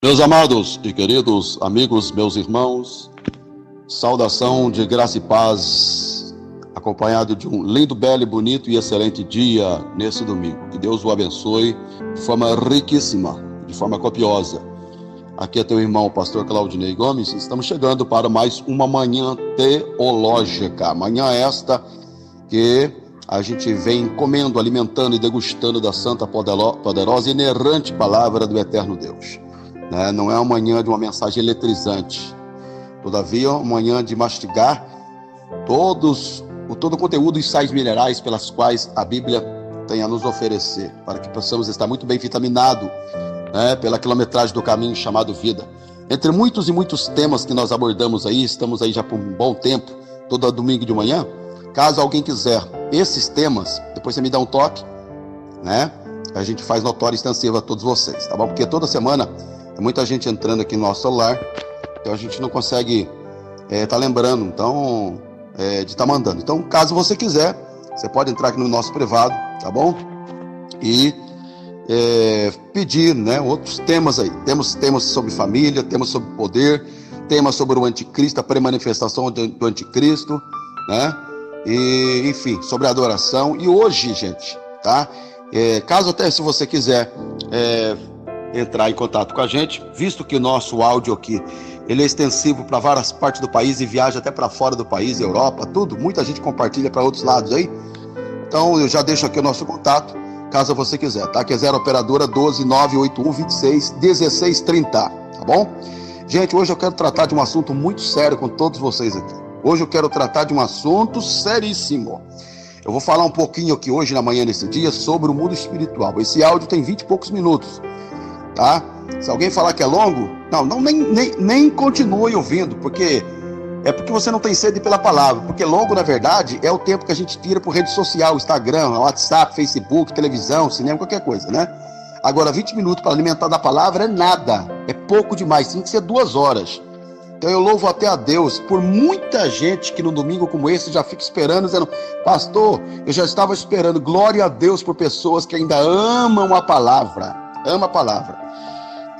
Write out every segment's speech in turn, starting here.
Meus amados e queridos amigos, meus irmãos, saudação de graça e paz, acompanhado de um lindo, belo, bonito e excelente dia nesse domingo. Que Deus o abençoe de forma riquíssima, de forma copiosa. Aqui é teu irmão, o pastor Claudinei Gomes. Estamos chegando para mais uma manhã teológica. Manhã esta que a gente vem comendo, alimentando e degustando da santa, poderosa e inerrante palavra do eterno Deus. Não é uma manhã de uma mensagem eletrizante, todavia uma manhã de mastigar todo o conteúdo e sais minerais pelas quais a Bíblia tem a nos oferecer, para que possamos estar muito bem vitaminados, pela quilometragem do caminho chamado vida. Entre muitos e muitos temas que nós abordamos aí, estamos aí já por um bom tempo, todo domingo de manhã. Caso alguém quiser esses temas, depois você me dá um toque, a gente faz notória e extensiva a todos vocês, tá bom? Porque toda semana muita gente entrando aqui no nosso celular, então a gente não consegue tá lembrando, então, de estar mandando. Então, caso você quiser, você pode entrar aqui no nosso privado, tá bom? E pedir, outros temas aí. Temos temas sobre família, temas sobre poder, temas sobre o anticristo, a pré-manifestação do anticristo, E, enfim, sobre adoração. E hoje, gente, tá? Caso até se você quiser entrar em contato com a gente, visto que o nosso áudio aqui ele é extensivo para várias partes do país e viaja até para fora do país, Europa, tudo, muita gente compartilha para outros lados aí. Então eu já deixo aqui o nosso contato, caso você quiser, tá? Que é 0 operadora 12 981 26 16 30, tá bom? Gente, hoje eu quero tratar de um assunto muito sério com todos vocês aqui. Hoje eu quero tratar de um assunto seríssimo. Eu vou falar um pouquinho aqui hoje na manhã nesse dia sobre o mundo espiritual. Esse áudio tem 20 e poucos minutos. Tá? Se alguém falar que é longo, nem continue ouvindo, porque você não tem sede pela palavra, porque longo, na verdade, é o tempo que a gente tira por rede social, Instagram, WhatsApp, Facebook, televisão, cinema, qualquer coisa, Agora, 20 minutos para alimentar da palavra é nada, é pouco demais, tem que ser 2 horas. Então eu louvo até a Deus por muita gente que no domingo como esse já fica esperando, dizendo: pastor, eu já estava esperando. Glória a Deus por pessoas que ainda amam a palavra,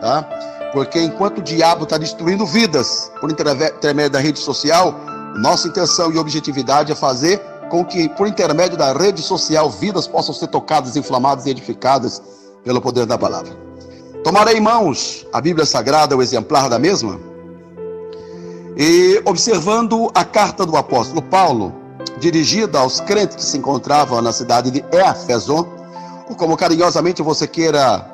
tá? Porque enquanto o diabo está destruindo vidas por intermédio da rede social, nossa intenção e objetividade é fazer com que, por intermédio da rede social, vidas possam ser tocadas, inflamadas e edificadas pelo poder da palavra. Tomarei em mãos a Bíblia Sagrada, o exemplar da mesma, e observando a carta do apóstolo Paulo, dirigida aos crentes que se encontravam na cidade de Éfeso, ou como carinhosamente você queira,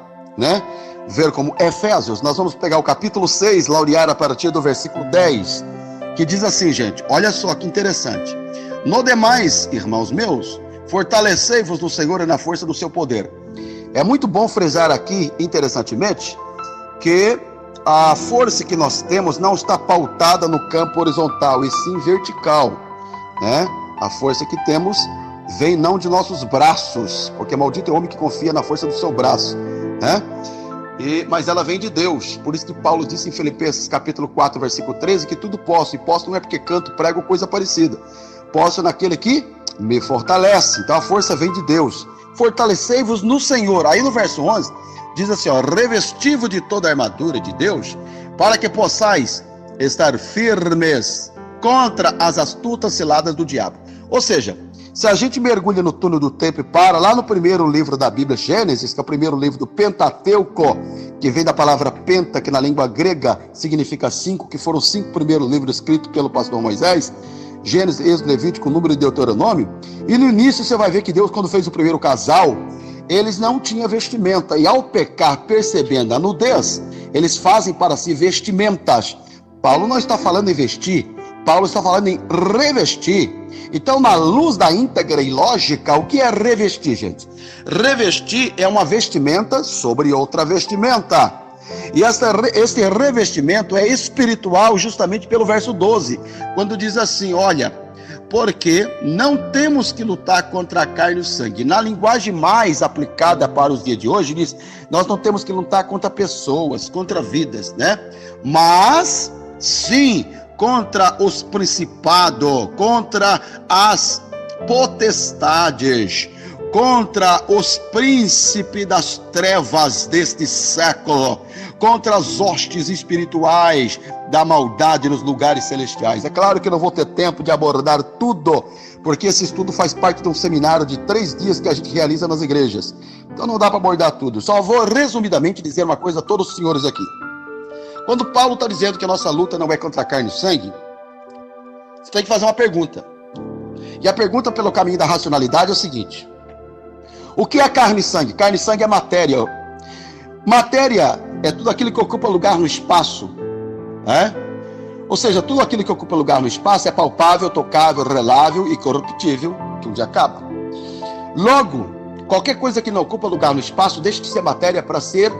ver como Efésios, nós vamos pegar o capítulo 6, laurear a partir do versículo 10, que diz assim, gente, olha só que interessante: no demais, irmãos meus, fortalecei-vos no Senhor e na força do seu poder. É muito bom frisar aqui, interessantemente, que a força que nós temos não está pautada no campo horizontal, e sim vertical, A força que temos vem não de nossos braços, porque maldito é o homem que confia na força do seu braço, mas ela vem de Deus. Por isso que Paulo disse em Filipenses capítulo 4, versículo 13, que tudo posso, e posso não é porque canto, prego, coisa parecida. Posso naquele que me fortalece. Então a força vem de Deus. Fortalecei-vos no Senhor. Aí no verso 11, diz assim, revesti-vos de toda a armadura de Deus, para que possais estar firmes contra as astutas ciladas do diabo. Ou seja, se a gente mergulha no túnel do tempo e para lá no primeiro livro da Bíblia, Gênesis, que é o primeiro livro do Pentateuco, que vem da palavra penta, que na língua grega significa 5, que foram 5 primeiros livros escritos pelo pastor Moisés, Gênesis, Êxodo, Levítico, Número e Deuteronômio. E no início você vai ver que Deus, quando fez o primeiro casal, eles não tinham vestimenta, e ao pecar, percebendo a nudez, eles fazem para si vestimentas. Paulo não está falando em vestir, Paulo está falando em revestir. Então, na luz da íntegra e lógica, o que é revestir, gente? Revestir é uma vestimenta sobre outra vestimenta. E este revestimento é espiritual, justamente pelo verso 12, quando diz assim, olha, porque não temos que lutar contra a carne e o sangue. Na linguagem mais aplicada para os dias de hoje, diz, nós não temos que lutar contra pessoas, contra vidas, Mas, sim, contra os principados, contra as potestades, contra os príncipes das trevas deste século, contra as hostes espirituais da maldade nos lugares celestiais. É claro que eu não vou ter tempo de abordar tudo, porque esse estudo faz parte de um seminário de 3 dias que a gente realiza nas igrejas. Então não dá para abordar tudo. Só vou resumidamente dizer uma coisa a todos os senhores aqui. Quando Paulo está dizendo que a nossa luta não é contra carne e sangue, você tem que fazer uma pergunta. E a pergunta pelo caminho da racionalidade é o seguinte: o que é carne e sangue? Carne e sangue é matéria. Matéria é tudo aquilo que ocupa lugar no espaço, né? Ou seja, tudo aquilo que ocupa lugar no espaço é palpável, tocável, relável e corruptível, que um dia acaba. Logo, qualquer coisa que não ocupa lugar no espaço deixa de ser matéria para ser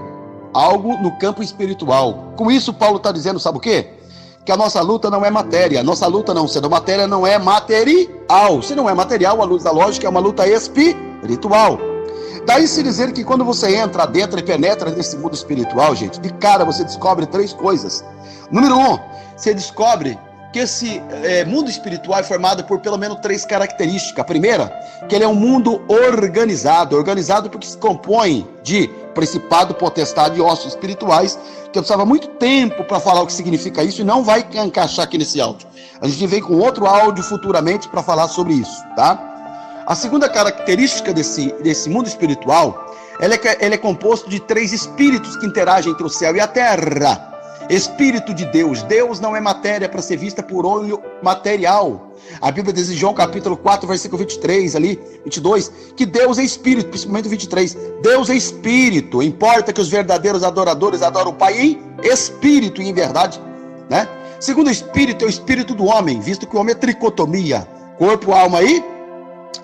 algo no campo espiritual. Com isso, Paulo está dizendo, sabe o quê? Que a nossa luta não é matéria. A nossa luta, não sendo matéria, não é material. Se não é material, à luz da lógica, é uma luta espiritual. Daí se dizer que quando você entra dentro e penetra nesse mundo espiritual, gente, de cara você descobre 3 coisas. Número 1, você descobre que esse mundo espiritual é formado por pelo menos 3 características. A primeira, que ele é um mundo organizado porque se compõe de principado, potestade e ossos espirituais, que eu precisava muito tempo para falar o que significa isso e não vai encaixar aqui nesse áudio. A gente vem com outro áudio futuramente para falar sobre isso, tá? A segunda característica desse mundo espiritual, ele é composto de 3 espíritos que interagem entre o céu e a terra. Espírito de Deus. Deus não é matéria para ser vista por olho material. A Bíblia diz em João capítulo 4, versículo 23, ali, 22, que Deus é espírito, principalmente 23. Deus é espírito. Importa que os verdadeiros adoradores adoram o Pai em espírito e em verdade, né? Segundo espírito é o espírito do homem, visto que o homem é tricotomia, corpo, alma e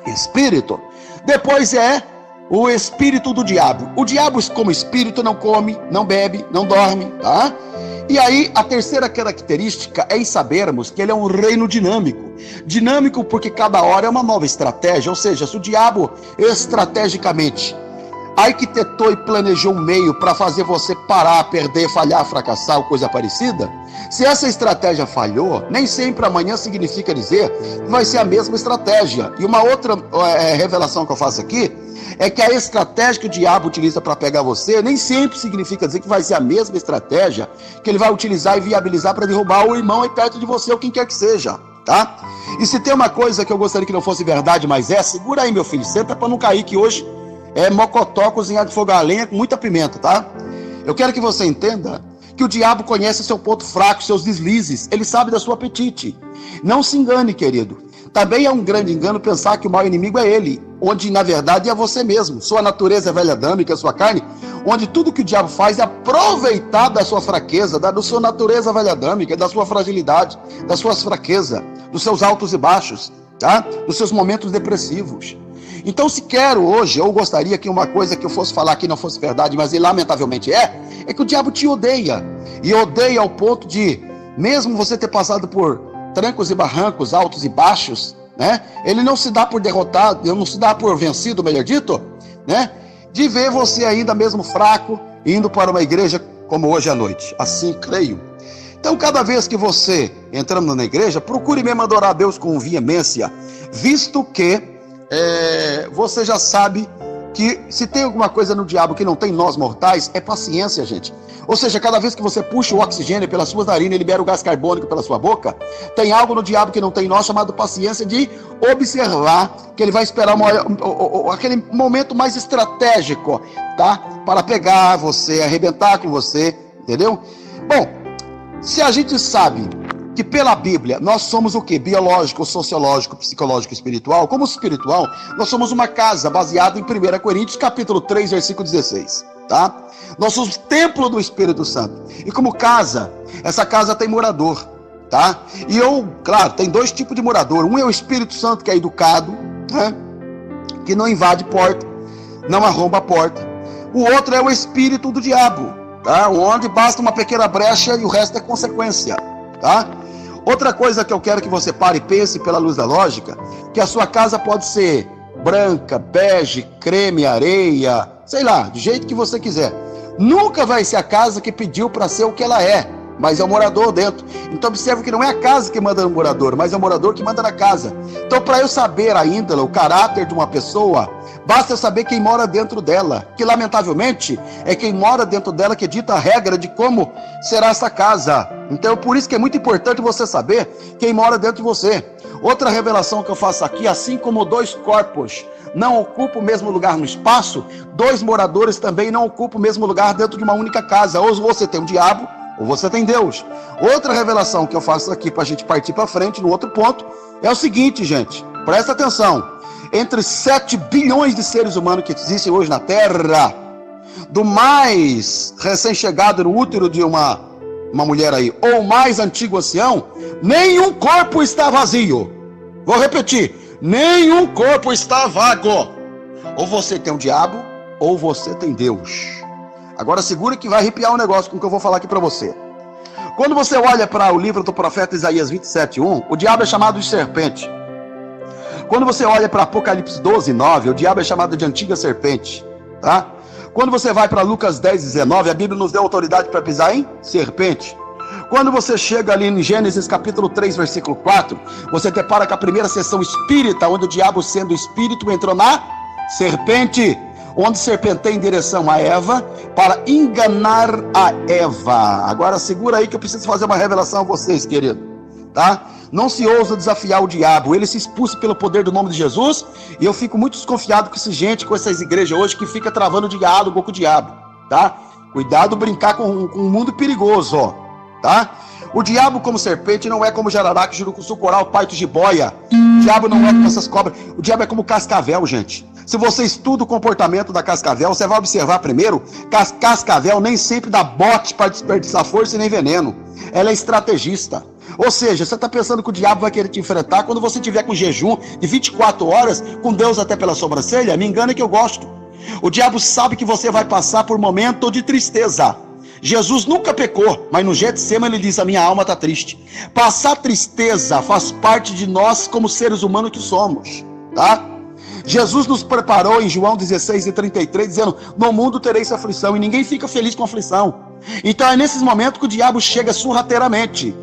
espírito. Depois é o espírito do diabo. O diabo, como espírito, não come, não bebe, não dorme, tá? E aí, a terceira característica é em sabermos que ele é um reino dinâmico. Dinâmico porque cada hora é uma nova estratégia, ou seja, se o diabo estrategicamente arquitetou e planejou um meio para fazer você parar, perder, falhar, fracassar ou coisa parecida, se essa estratégia falhou, nem sempre amanhã significa dizer que vai ser a mesma estratégia. E uma outra revelação que eu faço aqui é que a estratégia que o diabo utiliza para pegar você nem sempre significa dizer que vai ser a mesma estratégia que ele vai utilizar e viabilizar para derrubar o irmão aí perto de você ou quem quer que seja, tá? E se tem uma coisa que eu gostaria que não fosse verdade, mas segura aí, meu filho, senta para não cair, que hoje é mocotó cozinhado de fogo a lenha com muita pimenta, tá? Eu quero que você entenda que o diabo conhece seu ponto fraco, seus deslizes, ele sabe da sua apetite. Não se engane, querido. Também é um grande engano pensar que o maior inimigo é ele, onde na verdade é você mesmo. Sua natureza é velha adâmica, sua carne, onde tudo que o diabo faz é aproveitar da sua fraqueza, da sua natureza velha adâmica, da sua fragilidade, das suas fraquezas, dos seus altos e baixos, tá? Dos seus momentos depressivos. Então, se quero hoje, eu gostaria que uma coisa que eu fosse falar aqui não fosse verdade, mas lamentavelmente é que o diabo te odeia. E odeia ao ponto de, mesmo você ter passado por trancos e barrancos, altos e baixos, né? Ele não se dá por derrotado, ele não se dá por vencido, melhor dito, né? De ver você ainda mesmo fraco, indo para uma igreja como hoje à noite. Assim creio. Então, cada vez que você entrando na igreja, procure mesmo adorar a Deus com veemência, visto que você já sabe que se tem alguma coisa no diabo que não tem nós mortais, é paciência, gente. Ou seja, cada vez que você puxa o oxigênio pelas suas narinas e libera o gás carbônico pela sua boca, tem algo no diabo que não tem nós, chamado paciência, de observar que ele vai esperar aquele momento mais estratégico, tá? Para pegar você, arrebentar com você, entendeu? Bom, se a gente sabe que pela Bíblia nós somos o quê? Biológico, sociológico, psicológico, espiritual. Como espiritual, nós somos uma casa baseada em 1 Coríntios capítulo 3, versículo 16, tá? Nós somos templo do Espírito Santo. E como casa, essa casa tem morador, tá? E claro, tem 2 tipos de morador. Um é o Espírito Santo, que é educado, né? Que não invade porta, não arromba a porta. O outro é o espírito do diabo, tá? Onde basta uma pequena brecha e o resto é consequência, tá? Outra coisa que eu quero que você pare e pense pela luz da lógica, que a sua casa pode ser branca, bege, creme, areia, sei lá, do jeito que você quiser. Nunca vai ser a casa que pediu para ser o que ela é, mas é o morador dentro. Então observe que não é a casa que manda no morador, mas é o morador que manda na casa. Então, para eu saber a índole, o caráter de uma pessoa, basta eu saber quem mora dentro dela, que lamentavelmente é quem mora dentro dela que dita a regra de como será essa casa. Então, por isso que é muito importante você saber quem mora dentro de você. Outra revelação que eu faço aqui, assim como dois corpos não ocupam o mesmo lugar no espaço, dois moradores também não ocupam o mesmo lugar dentro de uma única casa. Ou você tem o diabo, ou você tem Deus. Outra revelação que eu faço aqui para a gente partir para frente, no outro ponto, é o seguinte, gente, presta atenção. Entre 7 bilhões de seres humanos que existem hoje na Terra, do mais recém-chegado no útero de uma mulher aí, ou mais antigo ancião, nenhum corpo está vazio. Vou repetir, nenhum corpo está vago. Ou você tem o diabo, ou você tem Deus. Agora segura que vai arrepiar um negócio com o que eu vou falar aqui para você. Quando você olha para o livro do profeta Isaías 27:1, o diabo é chamado de serpente. Quando você olha para Apocalipse 12:9, o diabo é chamado de antiga serpente, tá? Quando você vai para Lucas 10:19, a Bíblia nos deu autoridade para pisar em serpente. Quando você chega ali em Gênesis capítulo 3, versículo 4, você depara com a primeira sessão espírita, onde o diabo, sendo espírito, entrou na serpente, onde serpenteia em direção a Eva, para enganar a Eva. Agora segura aí que eu preciso fazer uma revelação a vocês, querido, tá? Não se ousa desafiar o diabo, ele se expulsa pelo poder do nome de Jesus, e eu fico muito desconfiado com essa gente, com essas igrejas hoje, que fica travando diálogo com o diabo, tá? Cuidado brincar com um mundo perigoso, ó, tá? O diabo como serpente não é como jararaca, jurucuçu, coral, paito, jiboia. O diabo não é como essas cobras, o diabo é como cascavel, gente. Se você estuda o comportamento da cascavel, você vai observar primeiro que a cascavel nem sempre dá bote para desperdiçar força e nem veneno. Ela é estrategista. Ou seja, você está pensando que o diabo vai querer te enfrentar quando você tiver com jejum de 24 horas, com Deus até pela sobrancelha? Me engana que eu gosto. O diabo sabe que você vai passar por momento de tristeza. Jesus nunca pecou, mas no Getsemane ele diz: a minha alma está triste. Passar tristeza faz parte de nós como seres humanos que somos, tá? Jesus nos preparou em João 16:33, dizendo: no mundo tereis aflição, e ninguém fica feliz com aflição. Então é nesses momentos que o diabo chega sorrateiramente.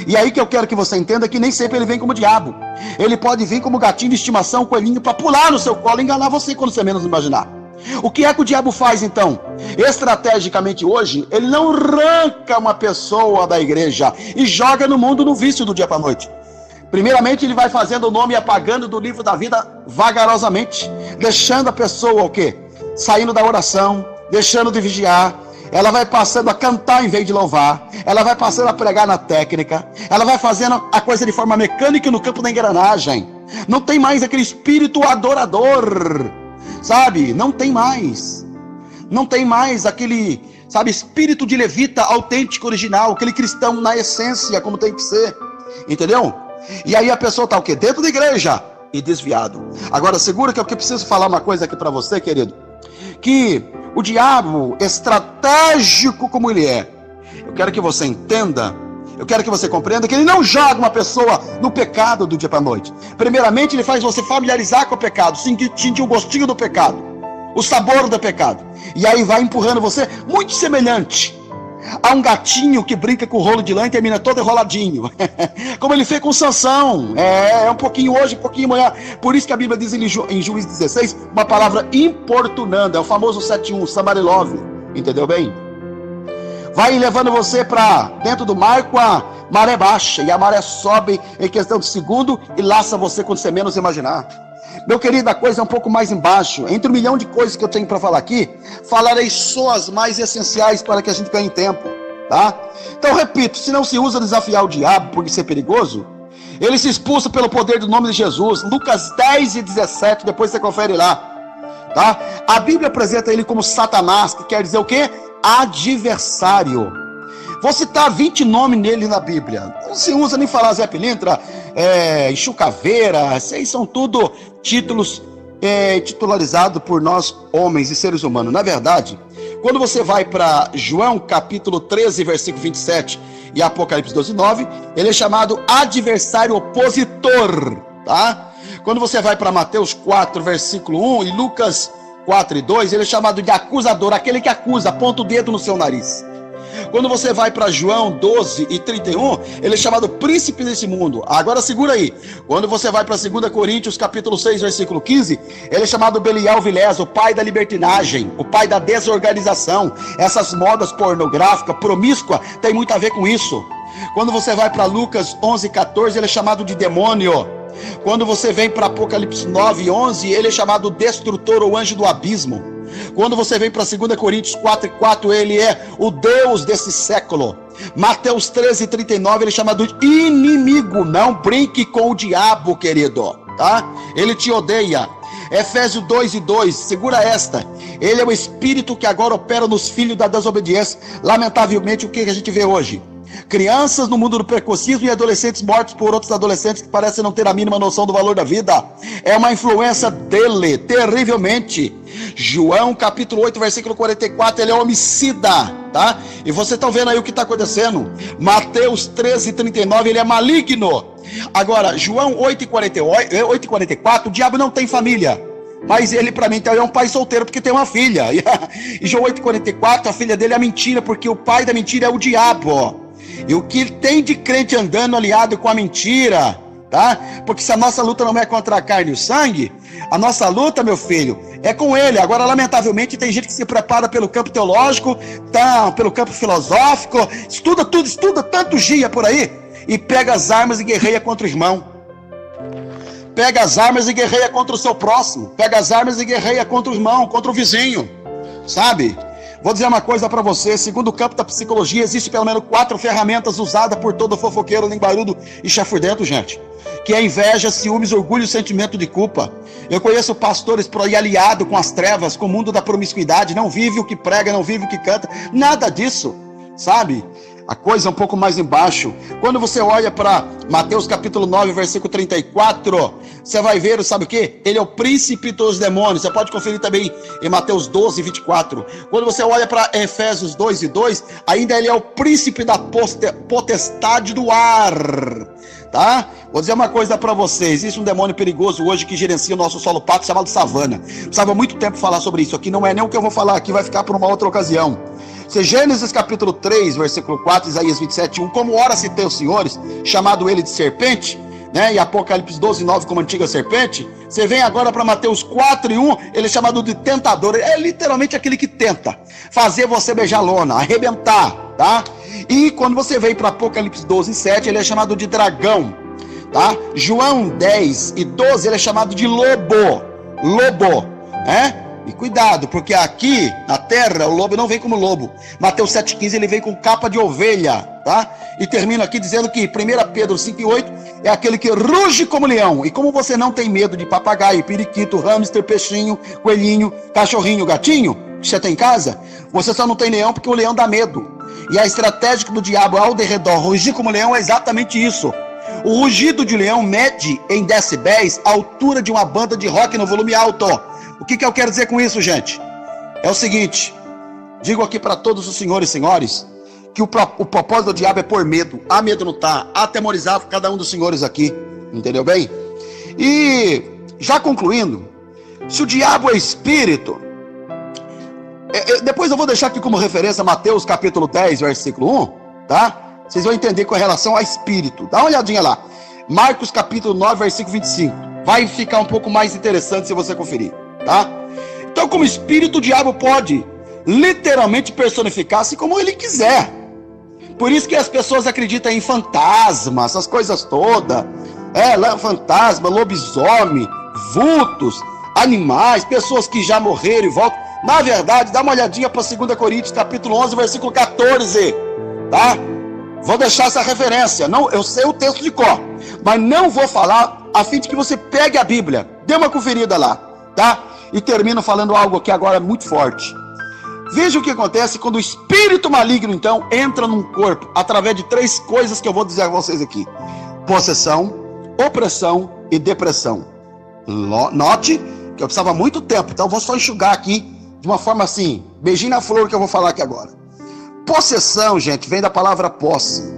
E aí que eu quero que você entenda que nem sempre ele vem como diabo. Ele pode vir como gatinho de estimação, coelhinho, para pular no seu colo e enganar você quando você menos imaginar. O que é que o diabo faz então? Estrategicamente hoje, ele não arranca uma pessoa da igreja e joga no mundo no vício do dia para a noite. Primeiramente, ele vai fazendo o nome e apagando do livro da vida vagarosamente, deixando a pessoa o quê? Saindo da oração, deixando de vigiar. Ela vai passando a cantar em vez de louvar. Ela vai passando a pregar na técnica. Ela vai fazendo a coisa de forma mecânica no campo da engrenagem. Não tem mais aquele espírito adorador, sabe? Não tem mais. Não tem mais aquele, sabe, espírito de levita autêntico, original, aquele cristão na essência, como tem que ser. Entendeu? E aí a pessoa está o quê? Dentro da igreja e desviado. Agora segura que eu preciso falar uma coisa aqui para você, querido. Que o diabo, estratégico como ele é, eu quero que você entenda, eu quero que você compreenda que ele não joga uma pessoa no pecado do dia para a noite. Primeiramente, ele faz você familiarizar com o pecado, sentir o gostinho do pecado, o sabor do pecado. E aí vai empurrando você, muito semelhante a um gatinho que brinca com o rolo de lã e termina todo enroladinho. Como ele fez com Sansão. É um pouquinho hoje, um pouquinho amanhã. Por isso que a Bíblia diz em Juízes 16 uma palavra importunando. É o famoso 7:1, Samarilove. Entendeu bem? Vai levando você para dentro do mar com a maré baixa. E a maré sobe em questão de segundo e laça você quando você menos imaginar. Meu querido, a coisa é um pouco mais embaixo. Entre 1 milhão de coisas que eu tenho para falar aqui, falarei só as mais essenciais para que a gente ganhe tempo, tá? Então, repito, se não se usa desafiar o diabo por ser perigoso, ele se expulsa pelo poder do nome de Jesus. Lucas 10:17, depois você confere lá, tá? A Bíblia apresenta ele como Satanás, que quer dizer o quê? Adversário. Vou citar 20 nomes nele na Bíblia. Não se usa nem falar Zé Pilintra, Exu Caveira. Esses são tudo títulos titularizados por nós, homens e seres humanos. Na verdade, quando você vai para João capítulo 13, versículo 27 e Apocalipse 12:9, ele é chamado adversário opositor, tá? Quando você vai para Mateus 4, versículo 1 e Lucas 4:2, ele é chamado de acusador, aquele que acusa, aponta o dedo no seu nariz. Quando você vai para João 12:31, ele é chamado príncipe desse mundo. Agora segura aí. Quando você vai para 2 Coríntios capítulo 6, versículo 15, ele é chamado Belial Vilés, o pai da libertinagem, o pai da desorganização. Essas modas pornográficas, promíscua, tem muito a ver com isso. Quando você vai para Lucas 11:14, ele é chamado de demônio. Quando você vem para Apocalipse 9:11, ele é chamado destrutor ou anjo do abismo. Quando você vem para 2 Coríntios 4:4, ele é o Deus desse século. Mateus 13:39, ele é chamado de inimigo. Não brinque com o diabo, querido, tá? Ele te odeia. Efésios 2:2, segura esta. Ele é o espírito que agora opera nos filhos da desobediência. Lamentavelmente, o que a gente vê hoje? Crianças no mundo do precocismo e adolescentes mortos por outros adolescentes que parecem não ter a mínima noção do valor da vida. É uma influência dele, terrivelmente. João capítulo 8, versículo 44, ele é homicida, tá? E vocês estão vendo aí o que está acontecendo. Mateus 13:39, ele é maligno. Agora, João 8:44, o diabo não tem família. Mas ele, para mim, então, é um pai solteiro porque tem uma filha. E João 8:44, a filha dele é a mentira, porque o pai da mentira é o diabo. E o que tem de crente andando aliado com a mentira, tá? Porque se a nossa luta não é contra a carne e o sangue, a nossa luta, meu filho, é com ele. Agora, lamentavelmente, tem gente que se prepara pelo campo teológico, tá, pelo campo filosófico, estuda tudo, estuda tanto dia por aí, e pega as armas e guerreia contra o irmão. Pega as armas e guerreia contra o seu próximo. Pega as armas e guerreia contra o irmão, contra o vizinho, sabe? Vou dizer uma coisa para você, segundo o campo da psicologia, existe pelo menos 4 ferramentas usadas por todo fofoqueiro, linguarudo e chafurdento, gente. Que é inveja, ciúmes, orgulho e sentimento de culpa. Eu conheço pastores por aí aliado com as trevas, com o mundo da promiscuidade, não vive o que prega, não vive o que canta, nada disso, sabe? A coisa é um pouco mais embaixo. Quando você olha para Mateus capítulo 9, versículo 34, você vai ver, sabe o que? Ele é o príncipe dos demônios. Você pode conferir também em Mateus 12, 24. Quando você olha para Efésios 2:2, ainda ele é o príncipe da potestade do ar, tá? Vou dizer uma coisa para vocês. Existe um demônio perigoso hoje que gerencia o nosso solo pato, chamado savana. Precisava muito tempo falar sobre isso aqui. Não é nem o que eu vou falar aqui, vai ficar por uma outra ocasião. Se Gênesis capítulo 3, versículo 4, Isaías 27:1, como ora se teus senhores, chamado ele de serpente, né? E Apocalipse 12:9 como antiga serpente. Você vem agora para Mateus 4:1, ele é chamado de tentador. É literalmente aquele que tenta fazer você beijar lona, arrebentar, tá? E quando você vem para Apocalipse 12:7, ele é chamado de dragão, tá? João 10:12, ele é chamado de lobo, né? E cuidado, porque aqui na terra o lobo não vem como lobo. Mateus 7:15, ele vem com capa de ovelha, tá? E termino aqui dizendo que 1 Pedro 5:8 é aquele que ruge como leão. E como você não tem medo de papagaio, periquito, hamster, peixinho, coelhinho, cachorrinho, gatinho, que você tem em casa, você só não tem leão porque o leão dá medo. E a estratégia do diabo ao derredor rugir como leão é exatamente isso. O rugido de leão mede em decibéis a altura de uma banda de rock no volume alto. O que eu quero dizer com isso, gente? É o seguinte, digo aqui para todos os senhores e senhores, que o propósito do diabo é pôr medo, amedrontar, atemorizar cada um dos senhores aqui, entendeu bem? E, já concluindo, se o diabo é espírito, depois eu vou deixar aqui como referência Mateus capítulo 10, versículo 1, tá? Vocês vão entender com relação a espírito, dá uma olhadinha lá, Marcos capítulo 9, versículo 25, vai ficar um pouco mais interessante se você conferir. Tá? Então, como espírito, o diabo pode literalmente personificar-se como ele quiser. Por isso que as pessoas acreditam em fantasmas, essas coisas todas. Fantasma, lobisomem, vultos, animais, pessoas que já morreram e voltam. Na verdade, dá uma olhadinha para 2 Coríntios capítulo 11, versículo 14, tá? Vou deixar essa referência. Não, eu sei o texto de cor, mas não vou falar a fim de que você pegue a Bíblia. Dê uma conferida lá, tá? E termino falando algo aqui agora muito forte. Veja o que acontece quando o espírito maligno, então, entra num corpo, através de 3 coisas que eu vou dizer a vocês aqui: possessão, opressão e depressão. Note que eu precisava muito tempo, então eu vou só enxugar aqui de uma forma assim, beijinho na flor que eu vou falar aqui agora. Possessão, gente, vem da palavra posse.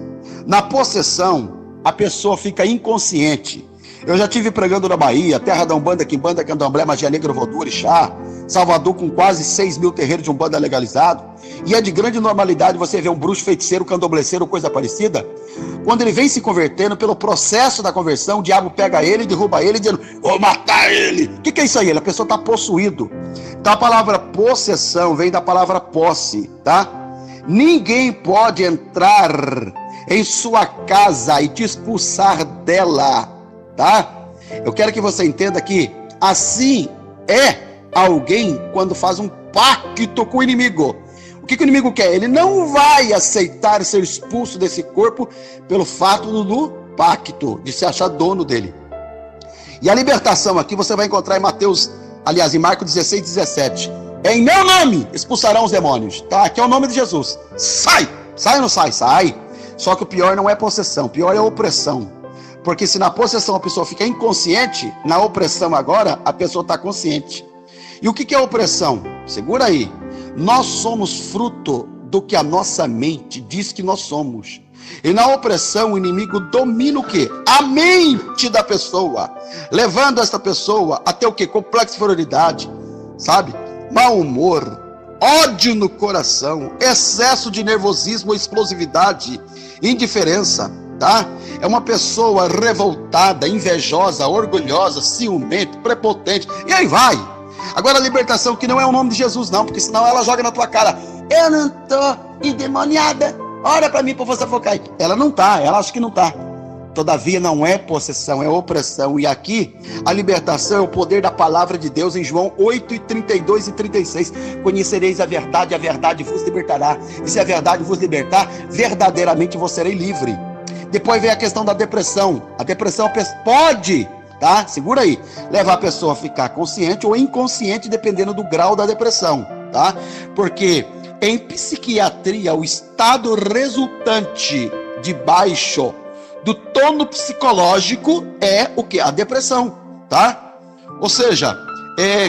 Na possessão, a pessoa fica inconsciente. Eu já estive pregando na Bahia, terra da Umbanda, Quimbanda, Candomblé, Magia Negra, Vodú, Orixá, Salvador com quase 6 mil terreiros de Umbanda legalizado, e é de grande normalidade você ver um bruxo, feiticeiro, candombleceiro ou coisa parecida. Quando ele vem se convertendo, pelo processo da conversão, o diabo pega ele, derruba ele, dizendo, vou matar ele. O que é isso aí? A pessoa está possuído. Então a palavra possessão vem da palavra posse, tá? Ninguém pode entrar em sua casa e te expulsar dela, tá? Eu quero que você entenda que assim é alguém quando faz um pacto com o inimigo. O que o inimigo quer? Ele não vai aceitar ser expulso desse corpo pelo fato do pacto, de se achar dono dele. E a libertação aqui você vai encontrar em em Marcos 16, 17. Em meu nome expulsarão os demônios. Tá? Aqui é o nome de Jesus. Sai! Sai ou não sai? Sai! Só que o pior não é possessão, o pior é a opressão. Porque se na possessão a pessoa fica inconsciente, na opressão agora a pessoa está consciente. E o que é opressão? Segura aí. Nós somos fruto do que a nossa mente diz que nós somos. E na opressão o inimigo domina o quê? A mente da pessoa, levando essa pessoa até o quê? Complexo de inferioridade, sabe? Mau humor, ódio no coração, excesso de nervosismo, explosividade, indiferença, tá? É uma pessoa revoltada, invejosa, orgulhosa, ciumenta, prepotente, e aí vai. Agora a libertação que não é o nome de Jesus não, porque senão ela joga na tua cara, eu não tô endemoniada, ora pra mim pra você focar aí. Ela não tá, ela acha que não tá. Todavia não é possessão, é opressão. E aqui a libertação é o poder da palavra de Deus em João 8, 32 e 36. Conhecereis a verdade vos libertará. E se a verdade vos libertar, verdadeiramente vos serei livre. Depois vem a questão da depressão. A depressão pode, tá? Segura aí, levar a pessoa a ficar consciente ou inconsciente, dependendo do grau da depressão, tá? Porque em psiquiatria, o estado resultante de baixo do tono psicológico é o que? A depressão, tá? Ou seja,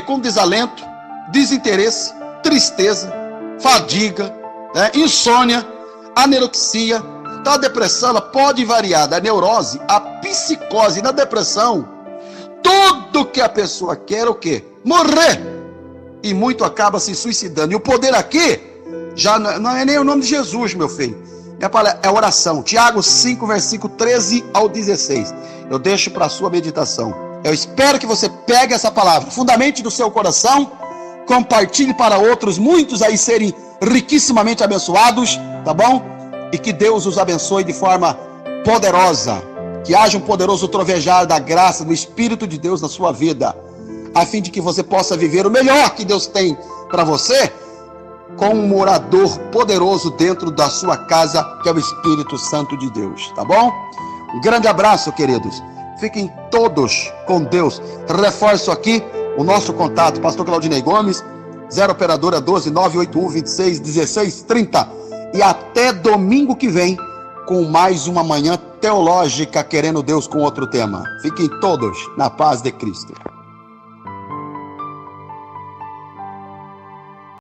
com desalento, desinteresse, tristeza, fadiga, né? Insônia, anorexia. Então a depressão ela pode variar da neurose à psicose. Na depressão, tudo que a pessoa quer é o quê? Morrer. E muito acaba se suicidando. E o poder aqui já não é nem o nome de Jesus, meu filho. É oração. Tiago 5, versículo 13 ao 16. Eu deixo para a sua meditação. Eu espero que você pegue essa palavra, fundamente do seu coração, compartilhe para outros, muitos aí serem riquissimamente abençoados, tá bom? E que Deus os abençoe de forma poderosa. Que haja um poderoso trovejar da graça, do Espírito de Deus na sua vida, a fim de que você possa viver o melhor que Deus tem para você, com um morador poderoso dentro da sua casa, que é o Espírito Santo de Deus, tá bom? Um grande abraço, queridos. Fiquem todos com Deus. Reforço aqui o nosso contato, pastor Claudinei Gomes, 0 operadora 12 981 26 16 30. E até domingo que vem, com mais uma manhã teológica, querendo Deus com outro tema. Fiquem todos na paz de Cristo.